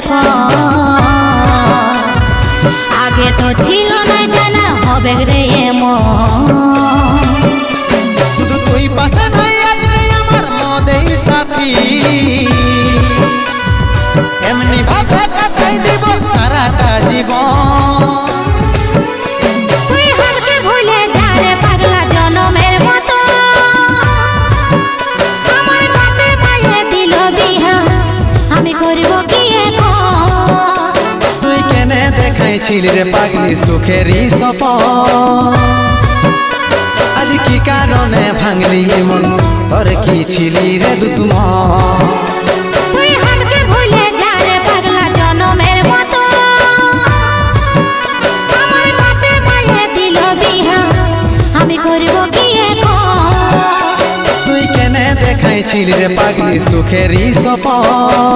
থাকো আগে তো ছিল না জানা হবে রে এমন শুধু তুই পাশে নাই আজ রে আমার মদেই সাথী এমনি ভাবে কাটাই দিব সারাটা জীবন তুই হারকে ভুলে যা রে পাগলা জনমের মতো আমার বাপে মায়ে দিল বিহা আমি করব কি এখন তুই কেনে দেখাইছিলি রে পাগলি সুখেরই সপন আজ কি কারণে ভাঙলি মন তোর কি ছিলি রে দুশ্মন তুই হারকে ভুলে যা রে পাগলা জনমের মতো আমার বাপে মায়ে দিল বিহা আমি করব কি এখন তুই কেনে দেখাইছিলি রে পাগলি সুখেরই সপন।